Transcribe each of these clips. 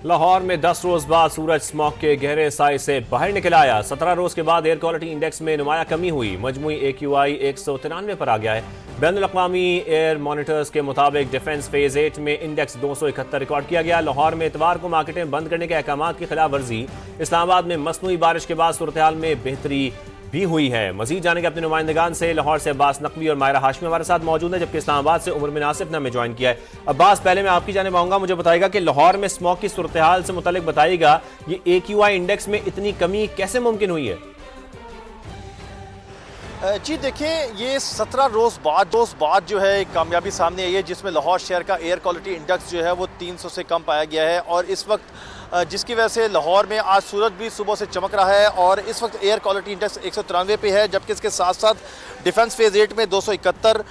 लाहौर में 10 रोज बाद सूरज स्मॉग के गहरे साए से बाहर निकल आया। 17 रोज के बाद एयर क्वालिटी इंडेक्स में नुमाया कमी हुई। मजमूई AQI 193 पर आ गया है। बैनुल अक़वामी एयर मॉनिटर्स के मुताबिक डिफेंस फेज 8 में इंडेक्स 271 रिकॉर्ड किया गया। लाहौर में इतवार को मार्केटें बंद करने के अहकामात की खिलाफ वर्जी। इस्लामाबाद में मसनूई बारिश के बाद सूरत हाल में बेहतरी भी हुई है। मजीद जाने के अपने नुमाइंदगान से लाहौर से अब्बास नकवी और मायरा हाशमी हमारे साथ मौजूद है, जबकि इस्लामाबाद से उमर बिन आसिफ ने हमें ज्वाइन किया है। अब्बास, पहले मैं आपकी जानिब आऊंगा, मुझे बताइएगा कि लाहौर में स्मॉग की सूरत हाल से मुतालिक बताइएगा, ये AQI इंडेक्स में इतनी कमी कैसे मुमकिन हुई है? जी देखें, ये 17 रोज़ बाद जो है एक कामयाबी सामने आई है, जिसमें लाहौर शहर का एयर क्वालिटी इंडेक्स जो है वो 300 से कम पाया गया है। और इस वक्त जिसकी वजह से लाहौर में आज सूरज भी सुबह से चमक रहा है और इस वक्त एयर क्वालिटी इंडेक्स 193 पे है, जबकि इसके साथ साथ डिफेंस फेज़ 8 में 271,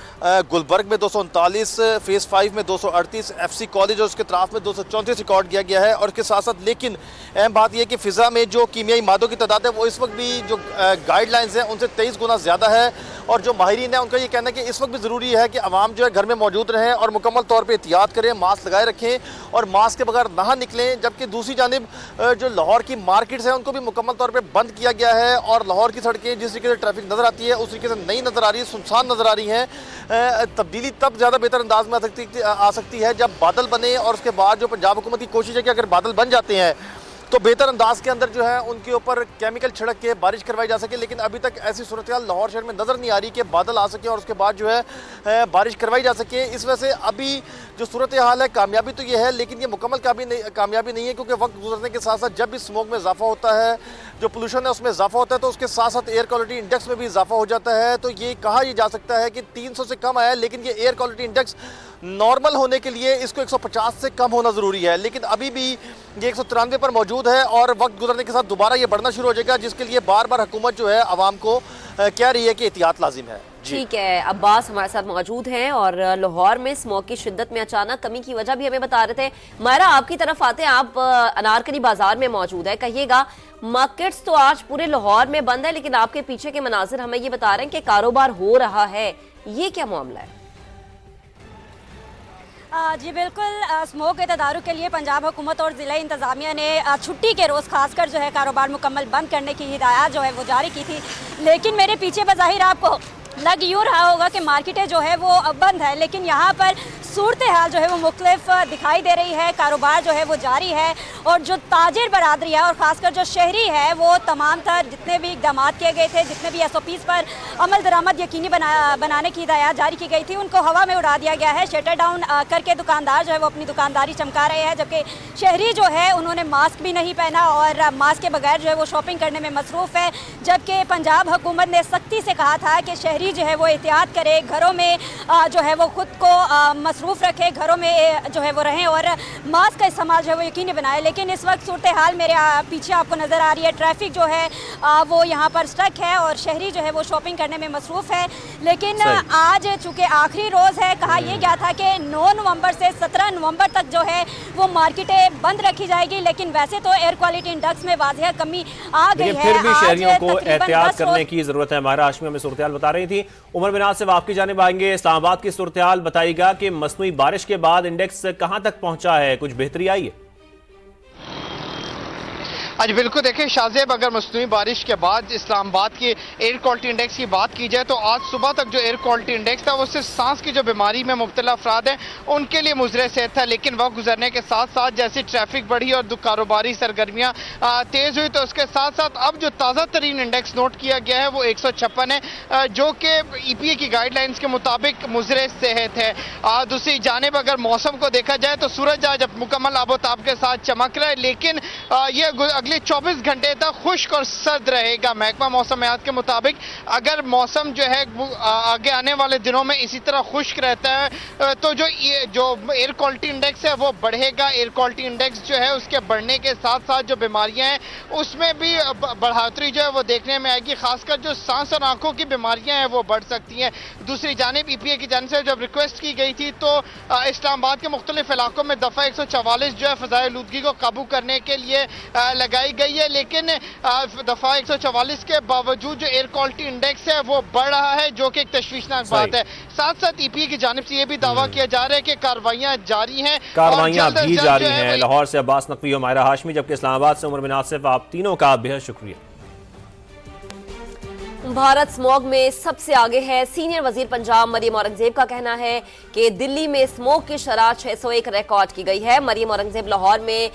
गुलबर्ग में 239, फेज़ 5 में 238, FC कॉलेज और उसके तराफ में 234 रिकॉर्ड किया गया है। और इसके साथ साथ लेकिन अहम बात यह कि फ़िज़ा में जो कीमियाई मादों की तादाद है वो इस वक्त भी जो गाइडलाइंस हैं उनसे 23 गुना ज़्यादा है। और जो माहिरीन है उनका ये कहना है कि इस वक्त भी ज़रूरी है कि आवाम जो है घर में मौजूद रहें और मुकम्मल तौर पर एहतियात करें, मास्क लगाए रखें और मास्क के बगैर ना निकलें। जबकि दूसरी जानिब जो लाहौर की मार्केट्स हैं उनको भी मुकम्मल तौर पे बंद किया गया है और लाहौर की सड़कें जिस तरीके से ट्रैफिक नज़र आती है उस तरीके से नहीं नज़र आ रही है, सुनसान नज़र आ रही हैं। तब्दीली तब ज़्यादा बेहतर अंदाज में आ सकती है जब बादल बने और उसके बाद जो पंजाब हुकूमत की कोशिश है कि अगर बादल बन जाते हैं तो बेहतर अंदाज के अंदर जो है उनके ऊपर केमिकल छिड़क के बारिश करवाई जा सके। लेकिन अभी तक ऐसी सूरत हाल लाहौर शहर में नज़र नहीं आ रही कि बादल आ सके और उसके बाद जो है बारिश करवाई जा सके। इस वजह से अभी जो सूरत हाल है, कामयाबी तो ये है लेकिन ये मुकम्मल कामयाबी नहीं है, क्योंकि वक्त गुजरने के साथ साथ जब भी स्मोक में इजाफा होता है, जो पोल्यूशन है उसमें इजाफा होता है, तो उसके साथ साथ एयर क्वालिटी इंडेक्स में भी इजाफा हो जाता है। तो ये कहा जा सकता है कि 300 से कम आया है, लेकिन ये एयर क्वालिटी इंडेक्स नॉर्मल होने के लिए इसको 150 से कम होना ज़रूरी है। लेकिन अभी भी ये 193 पर मौजूद है और वक्त गुजरने के साथ दोबारा ये बढ़ना शुरू हो जाएगा, जिसके लिए बार बार हुकूमत जो है आवाम को कह रही है कि एहतियात लाजिम है। ठीक है, अब्बास हमारे साथ मौजूद हैं और लाहौर में स्मोक की शिद्दत में अचानक कमी की वजह भी हमें बता रहे थे। मायरा, आपकी तरफ आते हैं, आप अनारकली बाजार में मौजूद है, कहिएगा मार्केट्स तो आज पूरे लाहौर में बंद है लेकिन आपके पीछे के मनाजिर हमें ये बता रहे हैं कि कारोबार हो रहा है, ये क्या मामला है? जी बिल्कुल, स्मोक के तदारुक के लिए पंजाब हुकूमत और ज़िला इंतज़ामिया ने छुट्टी के रोज़ खासकर जो है कारोबार मुकम्मल बंद करने की हिदायत जो है वो जारी की थी। लेकिन मेरे पीछे बज़ाहिर आपको लग यूँ रहा होगा कि मार्केटें जो है वो बंद है, लेकिन यहाँ पर सूरत हाल जो है वो मुख्तलिफ दिखाई दे रही है, कारोबार जो है वो जारी है। और जो ताजिर बरादरी है और ख़ासकर जो शहरी है वो तमाम तर जितने भी इकदाम किए गए थे, जितने भी SOPs पर अमल दरामद यकीनी बनाने की हिदायत जारी की गई थी, उनको हवा में उड़ा दिया गया है। शटर डाउन करके दुकानदार जो है वो अपनी दुकानदारी चमका रहे हैं, जबकि शहरी जो है उन्होंने मास्क भी नहीं पहना और मास्क के बगैर जो है वो शॉपिंग करने में मसरूफ़ है। जबकि पंजाब हुकूमत ने सख्ती से कहा था कि शहरी जो है वो एहतियात करे, घरों में जो है वो खुद को मसरूफ़ रखे, घरों में जो है वो रहें और मास्क का इस्तेमाल जो है वो यकीनी बनाए। लेकिन इस वक्त सूरत हाल मेरे पीछे आपको नज़र आ रही है, ट्रैफिक जो है वो यहाँ पर स्टक है और शहरी जो है वो शॉपिंग करने में मसरूफ़ है। लेकिन आज चूँकि आखिरी रोज़ है, कहा यह गया था कि 9 नवंबर से 17 नवंबर तक जो है वो मार्केटें बंद रखी जाएगी, लेकिन वैसे तो एयर क्वालिटी इंडेक्स में वाज़ेह कमी आ गई है। फिर भी शहरियों को एहतियात करने की ज़रूरत है। हमारा हाशमी हमें सूरत हाल बता रही थी। उमर बिन आसिफ, आपकी जानिब आएंगे, इस्लामाबाद की सूरत हाल बताइएगा कि मसनूई बारिश के बाद इंडेक्स कहां तक पहुंचा है, कुछ बेहतरी आई है? आज बिल्कुल देखें शाहजेब, अगर मसनूई बारिश के बाद इस्लामाबाद की एयर क्वालिटी इंडेक्स की बात की जाए तो आज सुबह तक जो एयर क्वालिटी इंडेक्स था वो सिर्फ सांस की जो बीमारी में मुब्तला अफराद हैं उनके लिए मुज़र सेहत था। लेकिन वक्त गुजरने के साथ साथ जैसे ट्रैफिक बढ़ी और कारोबारी सरगर्मियाँ तेज़ हुई तो उसके साथ साथ अब जो ताज़ा तरीन इंडेक्स नोट किया गया है वो 156 है, जो कि EPA की गाइडलाइंस के मुताबिक मुज़र सेहत है। दूसरी जानिब अगर मौसम को देखा जाए तो सूरज आज मुकम्मल आबोताब के साथ चमक रहा है, लेकिन ये अगले 24 घंटे तक खुश्क और सर्द रहेगा। महकमा मौसमियात के मुताबिक अगर मौसम जो है आगे आने वाले दिनों में इसी तरह खुश्क रहता है तो जो एयर क्वालिटी इंडेक्स है वो बढ़ेगा। एयर क्वालिटी इंडेक्स जो है उसके बढ़ने के साथ साथ जो बीमारियां हैं उसमें भी बढ़ोतरी जो है वो देखने में आएगी, खासकर जो सांस और आंखों की बीमारियां हैं वो बढ़ सकती हैं। दूसरी जानिब EPA की जानिब से जब रिक्वेस्ट की गई थी तो इस्लामाबाद के मुख्तलिफ इलाकों में दफ़ा 144 जो है फ़ज़ाए आलूदगी को काबू करने के लिए लगाई लगाई गई है, लेकिन दफा 144 के बावजूद जो एयर क्वालिटी इंडेक्स है वो बढ़ रहा है, जो कि एक तशवीशनाक बात है। साथ साथ ईपीए की जानिब से ये भी दावा किया जा रहा है कि कार्रवाइयां जारी हैं, कार्रवाइयां भी जारी हैं। लाहौर से अब्बास नकवी और मायरा हाशमी, जबकि इस्लामाबाद से उमर बिन आसिफ, आप तीनों का बेहद शुक्रिया। भारत स्मॉग में सबसे आगे है। सीनियर वजीर पंजाब मरियम औरंगजेब का कहना है कि दिल्ली में स्मोक की शरह 601 रिकॉर्ड की गई है। मरियम औरंगजेब लाहौर में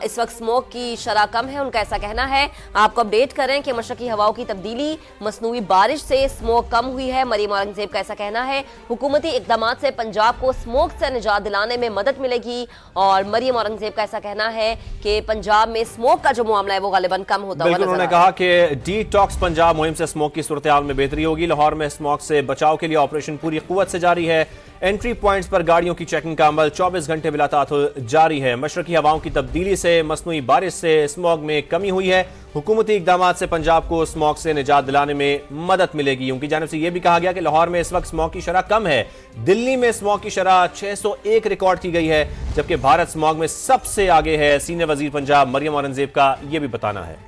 इस वक्त स्मोक की शरह कम है, उनका ऐसा कहना है। आपको अपडेट करें कि मशरकी हवाओं की तब्दीली, मसनूई बारिश से स्मोक कम हुई है। मरियम औरंगजेब का ऐसा कहना है। हुकूमती इकदाम से पंजाब को स्मोक से निजात दिलाने में मदद मिलेगी। और मरियम औरंगजेब का ऐसा कहना है कि पंजाब में स्मोक का जो मामला है वो गालिबन कम होता हुआ नजर आ रहा है। उन्होंने कहा कि डिटॉक्स पंजाब मुहिम से स्मोक की सूरत हाल में बेहतरी होगी। लाहौर में स्मोक से बचाव के लिए ऑपरेशन पूरी कुव्वत से जारी है। एंट्री पॉइंट्स पर गाड़ियों की चेकिंग का अमल 24 घंटे बिला ताखुर जारी है। मशरकी हवाओं की तब्दीली से मसनूई बारिश से स्मॉग में कमी हुई है। हुकूमती इकदाम से पंजाब को स्मॉग से निजात दिलाने में मदद मिलेगी। उनकी जानिब से यह भी कहा गया कि लाहौर में इस वक्त स्मॉग की शरह कम है। दिल्ली में स्मॉग की शरह 601 रिकॉर्ड की गई है, जबकि भारत स्मॉग में सबसे आगे है। सीनियर वजीर पंजाब मरियम औरंगजेब का यह भी बताना है।